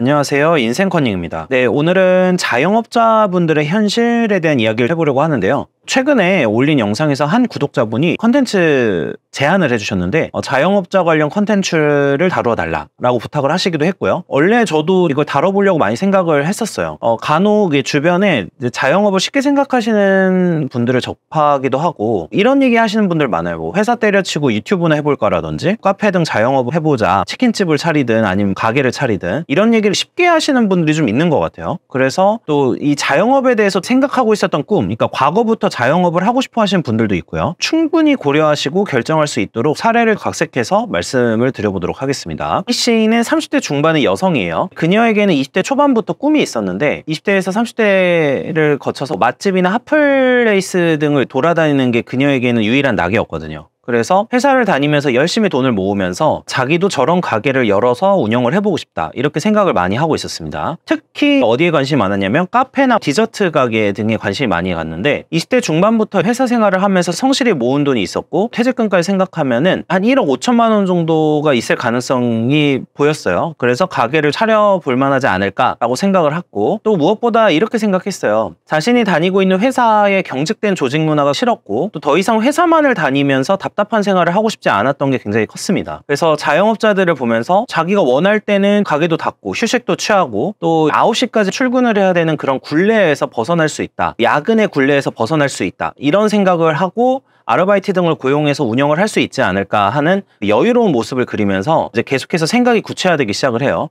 안녕하세요. 인생커닝입니다. 네, 오늘은 자영업자분들의 현실에 대한 이야기를 해보려고 하는데요. 최근에 올린 영상에서 한 구독자분이 컨텐츠 제안을 해주셨는데 자영업자 관련 컨텐츠를 다뤄달라고 부탁을 하시기도 했고요. 원래 저도 이걸 다뤄보려고 많이 생각을 했었어요. 간혹 주변에 자영업을 쉽게 생각하시는 분들을 접하기도 하고 이런 얘기 하시는 분들 많아요. 뭐 회사 때려치고 유튜브나 해볼까라든지 카페 등 자영업을 해보자, 치킨집을 차리든 아니면 가게를 차리든 이런 얘기를 쉽게 하시는 분들이 좀 있는 것 같아요. 그래서 또 이 자영업에 대해서 생각하고 있었던 꿈, 그러니까 과거부터 자영업을 하고 싶어 하시는 분들도 있고요. 충분히 고려하시고 결정할 수 있도록 사례를 각색해서 말씀을 드려보도록 하겠습니다. 이 씨는 30대 중반의 여성이에요. 그녀에게는 20대 초반부터 꿈이 있었는데 20대에서 30대를 거쳐서 맛집이나 핫플레이스 등을 돌아다니는 게 그녀에게는 유일한 낙이었거든요. 그래서 회사를 다니면서 열심히 돈을 모으면서 자기도 저런 가게를 열어서 운영을 해보고 싶다, 이렇게 생각을 많이 하고 있었습니다. 특히 어디에 관심이 많았냐면 카페나 디저트 가게 등에 관심이 많이 갔는데 20대 중반부터 회사 생활을 하면서 성실히 모은 돈이 있었고 퇴직금까지 생각하면은 한 1억 5천만 원 정도가 있을 가능성이 보였어요. 그래서 가게를 차려볼 만하지 않을까라고 생각을 했고, 또 무엇보다 이렇게 생각했어요. 자신이 다니고 있는 회사의 경직된 조직 문화가 싫었고 또 더 이상 회사만을 다니면서 답답한 생활을 하고 싶지 않았던 게 굉장히 컸습니다. 그래서 자영업자들을 보면서 자기가 원할 때는 가게도 닫고 휴식도 취하고 또 9시까지 출근을 해야 되는 그런 굴레에서 벗어날 수 있다, 야근의 굴레에서 벗어날 수 있다, 이런 생각을 하고 아르바이트 등을 고용해서 운영을 할 수 있지 않을까 하는 여유로운 모습을 그리면서 이제 계속해서 생각이 구체화되기 시작을 해요.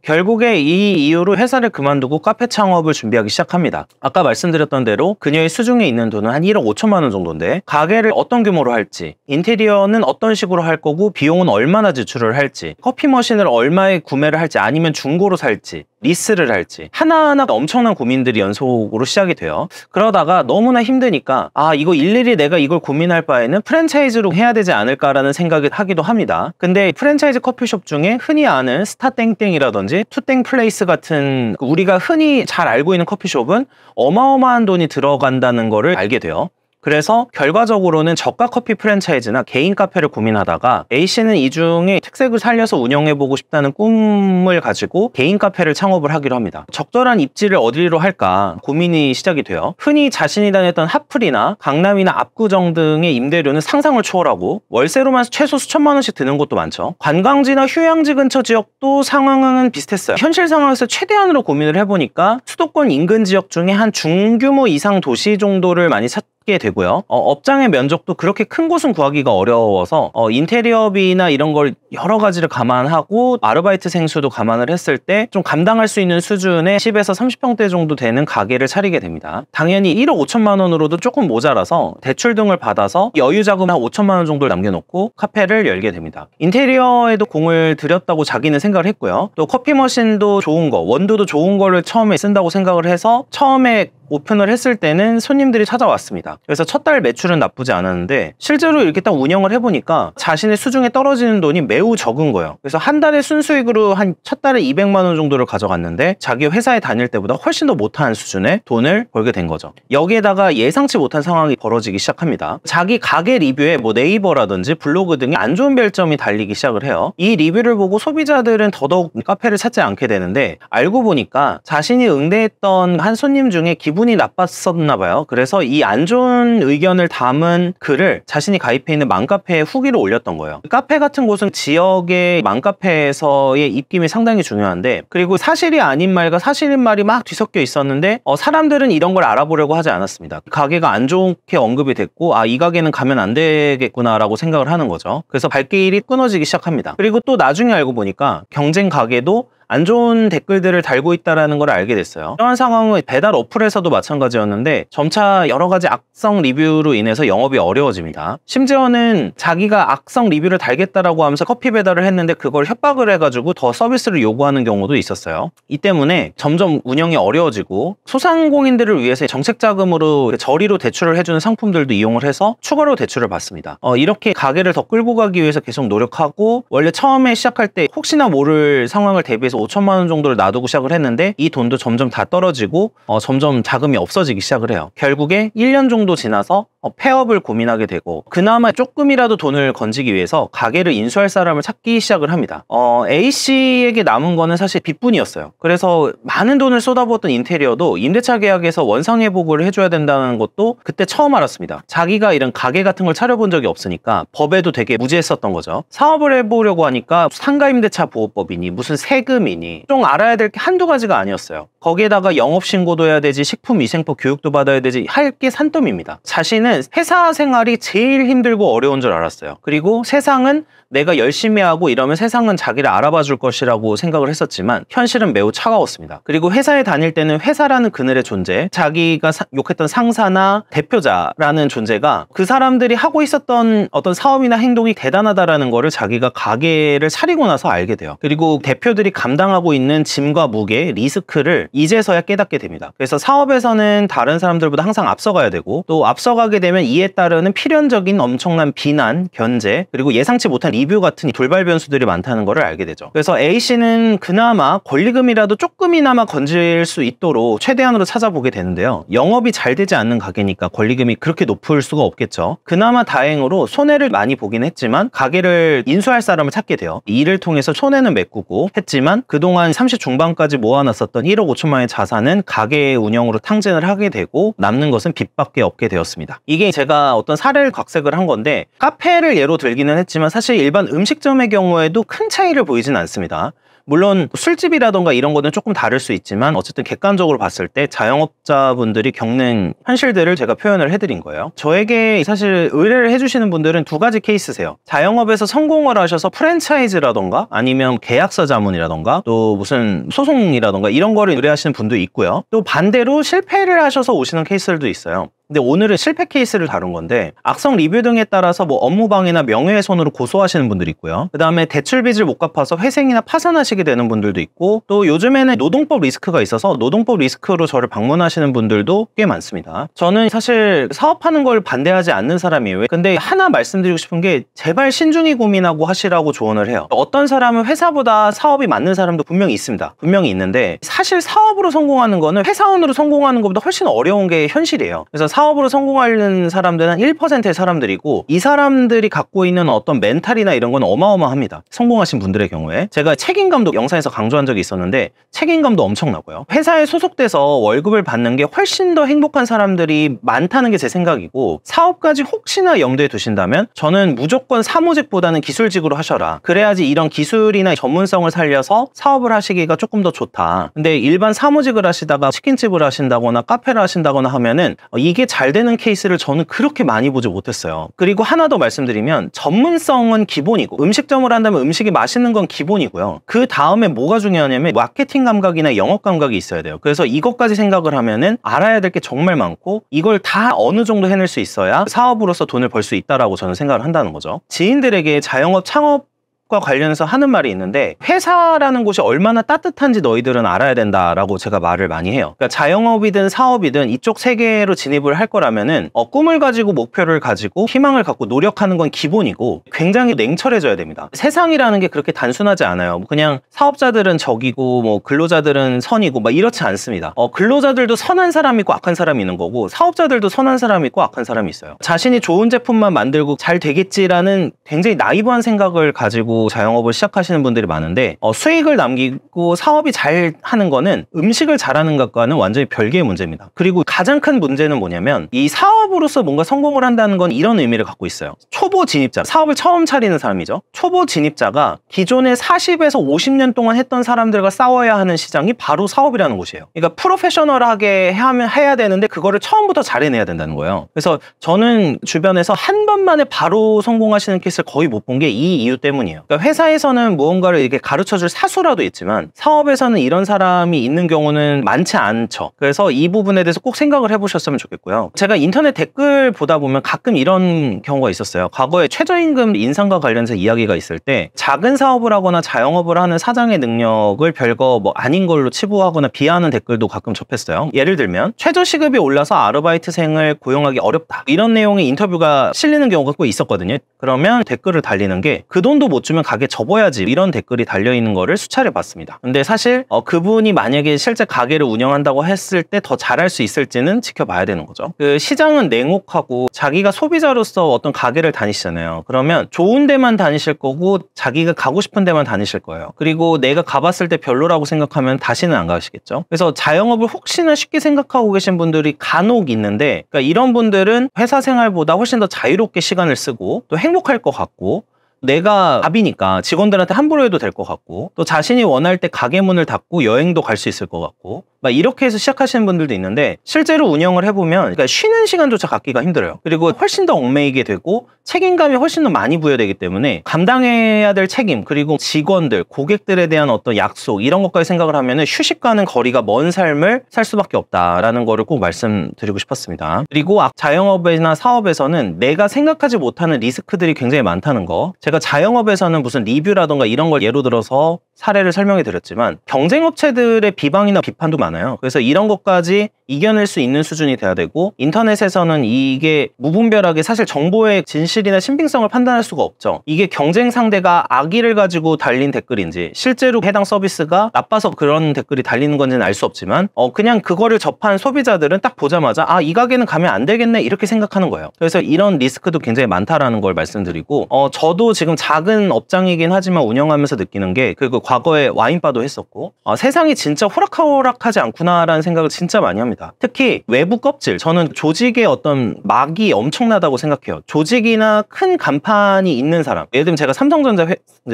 결국에 이 이후로 회사를 그만두고 카페 창업을 준비하기 시작합니다. 아까 말씀드렸던 대로 그녀의 수중에 있는 돈은 한 1억 5천만 원 정도인데 가게를 어떤 규모로 할지, 인테리어는 어떤 식으로 할 거고 비용은 얼마나 지출을 할지, 커피 머신을 얼마에 구매를 할지 아니면 중고로 살지, 리스를 할지 하나하나 엄청난 고민들이 연속으로 시작이 돼요. 그러다가 너무나 힘드니까 이거 일일이 내가 이걸 고민할 바에는 프랜차이즈로 해야 되지 않을까라는 생각을 하기도 합니다. 근데 프랜차이즈 커피숍 중에 흔히 아는 스타땡땡이라든지 투땡플레이스 같은 우리가 흔히 잘 알고 있는 커피숍은 어마어마한 돈이 들어간다는 거를 알게 돼요. 그래서 결과적으로는 저가 커피 프랜차이즈나 개인 카페를 고민하다가 A씨는 이 중에 특색을 살려서 운영해보고 싶다는 꿈을 가지고 개인 카페를 창업을 하기로 합니다. 적절한 입지를 어디로 할까 고민이 시작이 돼요. 흔히 자신이 다녔던 핫플이나 강남이나 압구정 등의 임대료는 상상을 초월하고 월세로만 최소 수천만 원씩 드는 곳도 많죠. 관광지나 휴양지 근처 지역도 상황은 비슷했어요. 현실 상황에서 최대한으로 고민을 해보니까 수도권 인근 지역 중에 한 중규모 이상 도시 정도를 많이 찾게 되고요. 업장의 면적도 그렇게 큰 곳은 구하기가 어려워서 인테리어비나 이런 걸 여러 가지를 감안하고 아르바이트 생수도 감안을 했을 때 좀 감당할 수 있는 수준의 10에서 30평대 정도 되는 가게를 차리게 됩니다. 당연히 1억 5천만 원으로도 조금 모자라서 대출 등을 받아서 여유 자금 한 5천만 원 정도를 남겨놓고 카페를 열게 됩니다. 인테리어에도 공을 들였다고 자기는 생각을 했고요. 또 커피 머신도 좋은 거, 원두도 좋은 거를 처음에 쓴다고 생각을 해서 처음에 오픈을 했을 때는 손님들이 찾아왔습니다. 그래서 첫 달 매출은 나쁘지 않았는데 실제로 이렇게 딱 운영을 해보니까 자신의 수중에 떨어지는 돈이 매우 적은 거예요. 그래서 한 달에 순수익으로 한 첫 달에 200만 원 정도를 가져갔는데 자기 회사에 다닐 때보다 훨씬 더 못한 수준의 돈을 벌게 된 거죠. 여기에다가 예상치 못한 상황이 벌어지기 시작합니다. 자기 가게 리뷰에 뭐 네이버라든지 블로그 등에 안 좋은 별점이 달리기 시작을 해요. 이 리뷰를 보고 소비자들은 더더욱 카페를 찾지 않게 되는데 알고 보니까 자신이 응대했던 한 손님 중에 기분이 나빴었나 봐요. 그래서 이 안 좋은 의견을 담은 글을 자신이 가입해 있는 맘카페에 후기로 올렸던 거예요. 카페 같은 곳은 지역의 맘카페에서의 입김이 상당히 중요한데, 그리고 사실이 아닌 말과 사실인 말이 막 뒤섞여 있었는데 사람들은 이런 걸 알아보려고 하지 않았습니다. 가게가 안 좋게 언급이 됐고 이 가게는 가면 안 되겠구나 라고 생각을 하는 거죠. 그래서 발길이 끊어지기 시작합니다. 그리고 또 나중에 알고 보니까 경쟁 가게도 안 좋은 댓글들을 달고 있다는 걸 알게 됐어요. 이러한 상황은 배달 어플에서도 마찬가지였는데 점차 여러 가지 악성 리뷰로 인해서 영업이 어려워집니다. 심지어는 자기가 악성 리뷰를 달겠다라고 하면서 커피 배달을 했는데 그걸 협박을 해가지고 더 서비스를 요구하는 경우도 있었어요. 이 때문에 점점 운영이 어려워지고 소상공인들을 위해서 정책 자금으로 저리로 대출을 해주는 상품들도 이용을 해서 추가로 대출을 받습니다. 이렇게 가게를 더 끌고 가기 위해서 계속 노력하고 원래 처음에 시작할 때 혹시나 모를 상황을 대비해서 원에서 5천만 원 정도를 놔두고 시작을 했는데 이 돈도 점점 다 떨어지고 점점 자금이 없어지기 시작을 해요. 결국에 1년 정도 지나서 폐업을 고민하게 되고 그나마 조금이라도 돈을 건지기 위해서 가게를 인수할 사람을 찾기 시작을 합니다. A씨에게 남은 거는 사실 빚뿐이었어요. 그래서 많은 돈을 쏟아부었던 인테리어도 임대차 계약에서 원상회복을 해줘야 된다는 것도 그때 처음 알았습니다. 자기가 이런 가게 같은 걸 차려본 적이 없으니까 법에도 되게 무지했었던 거죠. 사업을 해보려고 하니까 상가임대차 보호법이니 무슨 세금이니 좀 알아야 될 게 한두 가지가 아니었어요. 거기에다가 영업신고도 해야 되지, 식품위생법 교육도 받아야 되지, 할 게 산더미입니다. 자신은 회사 생활이 제일 힘들고 어려운 줄 알았어요. 그리고 세상은 내가 열심히 하고 이러면 세상은 자기를 알아봐 줄 것이라고 생각을 했었지만 현실은 매우 차가웠습니다. 그리고 회사에 다닐 때는 회사라는 그늘의 존재, 자기가 욕했던 상사나 대표자라는 존재가 그 사람들이 하고 있었던 어떤 사업이나 행동이 대단하다라는 거를 자기가 가게를 차리고 나서 알게 돼요. 그리고 대표들이 감당하고 있는 짐과 무게, 리스크를 이제서야 깨닫게 됩니다. 그래서 사업에서는 다른 사람들보다 항상 앞서가야 되고 또 앞서가게 되면 이에 따르는 필연적인 엄청난 비난, 견제, 그리고 예상치 못한 리뷰 같은 돌발 변수들이 많다는 것을 알게 되죠. 그래서 A씨는 그나마 권리금이라도 조금이나마 건질 수 있도록 최대한으로 찾아보게 되는데요. 영업이 잘 되지 않는 가게니까 권리금이 그렇게 높을 수가 없겠죠. 그나마 다행으로 손해를 많이 보긴 했지만 가게를 인수할 사람을 찾게 돼요. 이 일을 통해서 손해는 메꾸고 했지만 그동안 30 중반까지 모아놨었던 1억 5천만 원의 자산은 가게 운영으로 탕진을 하게 되고 남는 것은 빚밖에 없게 되었습니다. 이게 제가 어떤 사례를 각색을 한 건데 카페를 예로 들기는 했지만 사실 일반 음식점의 경우에도 큰 차이를 보이진 않습니다. 물론 술집이라던가 이런 거는 조금 다를 수 있지만 어쨌든 객관적으로 봤을 때 자영업자분들이 겪는 현실들을 제가 표현을 해드린 거예요. 저에게 사실 의뢰를 해주시는 분들은 두 가지 케이스세요. 자영업에서 성공을 하셔서 프랜차이즈라던가 아니면 계약서 자문이라던가 또 무슨 소송이라던가 이런 거를 의뢰하시는 분도 있고요. 또 반대로 실패를 하셔서 오시는 케이스들도 있어요. 근데 오늘은 실패 케이스를 다룬 건데 악성 리뷰 등에 따라서 뭐 업무방해나 명예훼손으로 고소하시는 분들이 있고요. 그 다음에 대출빚을 못 갚아서 회생이나 파산하시게 되는 분들도 있고 또 요즘에는 노동법 리스크가 있어서 노동법 리스크로 저를 방문하시는 분들도 꽤 많습니다. 저는 사실 사업하는 걸 반대하지 않는 사람이에요. 근데 하나 말씀드리고 싶은 게 제발 신중히 고민하고 하시라고 조언을 해요. 어떤 사람은 회사보다 사업이 맞는 사람도 분명히 있습니다. 분명히 있는데 사실 사업으로 성공하는 거는 회사원으로 성공하는 것보다 훨씬 어려운 게 현실이에요. 그래서 사업으로 성공하는 사람들은 1%의 사람들이고 이 사람들이 갖고 있는 어떤 멘탈이나 이런 건 어마어마합니다. 성공하신 분들의 경우에 제가 책임감도 영상에서 강조한 적이 있었는데 책임감도 엄청나고요. 회사에 소속돼서 월급을 받는 게 훨씬 더 행복한 사람들이 많다는 게 제 생각이고 사업까지 혹시나 염두에 두신다면 저는 무조건 사무직보다는 기술직으로 하셔라. 그래야지 이런 기술이나 전문성을 살려서 사업을 하시기가 조금 더 좋다. 근데 일반 사무직을 하시다가 치킨집을 하신다거나 카페를 하신다거나 하면은 이게 잘 되는 케이스를 저는 그렇게 많이 보지 못했어요. 그리고 하나 더 말씀드리면 전문성은 기본이고 음식점을 한다면 음식이 맛있는 건 기본이고요. 그 다음에 뭐가 중요하냐면 마케팅 감각이나 영업 감각이 있어야 돼요. 그래서 이것까지 생각을 하면은 알아야 될 게 정말 많고 이걸 다 어느 정도 해낼 수 있어야 사업으로서 돈을 벌 수 있다라고 저는 생각을 한다는 거죠. 지인들에게 자영업 창업 과 관련해서 하는 말이 있는데 회사라는 곳이 얼마나 따뜻한지 너희들은 알아야 된다라고 제가 말을 많이 해요. 그러니까 자영업이든 사업이든 이쪽 세계로 진입을 할 거라면은 꿈을 가지고 목표를 가지고 희망을 갖고 노력하는 건 기본이고 굉장히 냉철해져야 됩니다. 세상이라는 게 그렇게 단순하지 않아요. 그냥 사업자들은 적이고 뭐 근로자들은 선이고 막 이렇지 않습니다. 근로자들도 선한 사람이 있고 악한 사람이 있는 거고 사업자들도 선한 사람이 있고 악한 사람이 있어요. 자신이 좋은 제품만 만들고 잘 되겠지라는 굉장히 나이브한 생각을 가지고 자영업을 시작하시는 분들이 많은데 수익을 남기고 사업이 잘 하는 거는 음식을 잘하는 것과는 완전히 별개의 문제입니다. 그리고 가장 큰 문제는 뭐냐면 이 사업으로서 뭔가 성공을 한다는 건 이런 의미를 갖고 있어요. 초보 진입자, 사업을 처음 차리는 사람이죠. 초보 진입자가 기존에 40에서 50년 동안 했던 사람들과 싸워야 하는 시장이 바로 사업이라는 곳이에요. 그러니까 프로페셔널하게 해야 되는데 그거를 처음부터 잘 해내야 된다는 거예요. 그래서 저는 주변에서 한 번만에 바로 성공하시는 케이스를 거의 못 본 게 이 이유 때문이에요. 그러니까 회사에서는 무언가를 이렇게 가르쳐줄 사수라도 있지만 사업에서는 이런 사람이 있는 경우는 많지 않죠. 그래서 이 부분에 대해서 꼭 생각을 해보셨으면 좋겠고요. 제가 인터넷 댓글 보다 보면 가끔 이런 경우가 있었어요. 과거에 최저임금 인상과 관련해서 이야기가 있을 때 작은 사업을 하거나 자영업을 하는 사장의 능력을 별거 뭐 아닌 걸로 치부하거나 비하하는 댓글도 가끔 접했어요. 예를 들면 최저시급이 올라서 아르바이트생을 고용하기 어렵다 이런 내용의 인터뷰가 실리는 경우가 꼭 있었거든요. 그러면 댓글을 달리는 게 그 돈도 못 주면 요즘은 가게 접어야지 이런 댓글이 달려있는 거를 수차례 봤습니다. 근데 사실 그분이 만약에 실제 가게를 운영한다고 했을 때 더 잘할 수 있을지는 지켜봐야 되는 거죠. 그 시장은 냉혹하고 자기가 소비자로서 어떤 가게를 다니시잖아요. 그러면 좋은 데만 다니실 거고 자기가 가고 싶은 데만 다니실 거예요. 그리고 내가 가봤을 때 별로라고 생각하면 다시는 안 가시겠죠. 그래서 자영업을 혹시나 쉽게 생각하고 계신 분들이 간혹 있는데, 그러니까 이런 분들은 회사 생활보다 훨씬 더 자유롭게 시간을 쓰고 또 행복할 것 같고, 내가 갑이니까 직원들한테 함부로 해도 될 것 같고, 또 자신이 원할 때 가게 문을 닫고 여행도 갈 수 있을 것 같고, 막 이렇게 해서 시작하시는 분들도 있는데, 실제로 운영을 해보면 그러니까 쉬는 시간조차 갖기가 힘들어요. 그리고 훨씬 더 얽매이게 되고 책임감이 훨씬 더 많이 부여되기 때문에 감당해야 될 책임, 그리고 직원들, 고객들에 대한 어떤 약속, 이런 것까지 생각을 하면 휴식과는 거리가 먼 삶을 살 수밖에 없다라는 거를 꼭 말씀드리고 싶었습니다. 그리고 자영업이나 사업에서는 내가 생각하지 못하는 리스크들이 굉장히 많다는 거, 제가 자영업에서는 무슨 리뷰라던가 이런 걸 예로 들어서 사례를 설명해 드렸지만 경쟁업체들의 비방이나 비판도 많아요. 그래서 이런 것까지 이겨낼 수 있는 수준이 돼야 되고, 인터넷에서는 이게 무분별하게 사실 정보의 진실이나 신빙성을 판단할 수가 없죠. 이게 경쟁 상대가 악의를 가지고 달린 댓글인지 실제로 해당 서비스가 나빠서 그런 댓글이 달리는 건지는 알 수 없지만 그냥 그거를 접한 소비자들은 딱 보자마자 이 가게는 가면 안 되겠네 이렇게 생각하는 거예요. 그래서 이런 리스크도 굉장히 많다라는 걸 말씀드리고, 저도 지금 작은 업장이긴 하지만 운영하면서 느끼는 게, 그리고 과거에 와인바도 했었고, 세상이 진짜 호락호락하지 않구나라는 생각을 진짜 많이 합니다. 특히 외부 껍질, 저는 조직의 어떤 막이 엄청나다고 생각해요. 조직이나 큰 간판이 있는 사람, 예를 들면 제가 삼성전자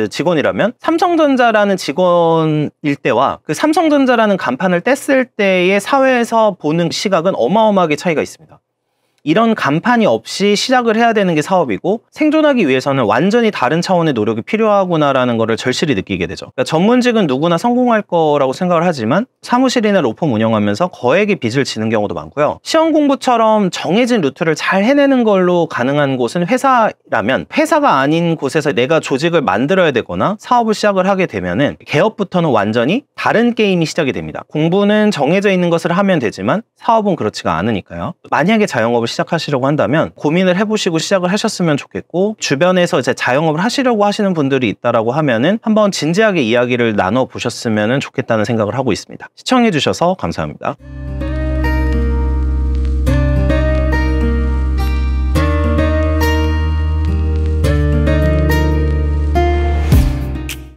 직원이라면 삼성전자라는 직원일 때와 그 삼성전자라는 간판을 뗐을 때의 사회에서 보는 시각은 어마어마하게 차이가 있습니다. 이런 간판이 없이 시작을 해야 되는 게 사업이고, 생존하기 위해서는 완전히 다른 차원의 노력이 필요하구나라는 거를 절실히 느끼게 되죠. 그러니까 전문직은 누구나 성공할 거라고 생각을 하지만 사무실이나 로펌 운영하면서 거액의 빚을 지는 경우도 많고요. 시험 공부처럼 정해진 루트를 잘 해내는 걸로 가능한 곳은 회사라면, 회사가 아닌 곳에서 내가 조직을 만들어야 되거나 사업을 시작을 하게 되면은 개업부터는 완전히 다른 게임이 시작이 됩니다. 공부는 정해져 있는 것을 하면 되지만 사업은 그렇지가 않으니까요. 만약에 자영업을 시작하시려고 한다면 고민을 해보시고 시작을 하셨으면 좋겠고, 주변에서 이제 자영업을 하시려고 하시는 분들이 있다라고 하면은 한번 진지하게 이야기를 나눠보셨으면 좋겠다는 생각을 하고 있습니다. 시청해주셔서 감사합니다.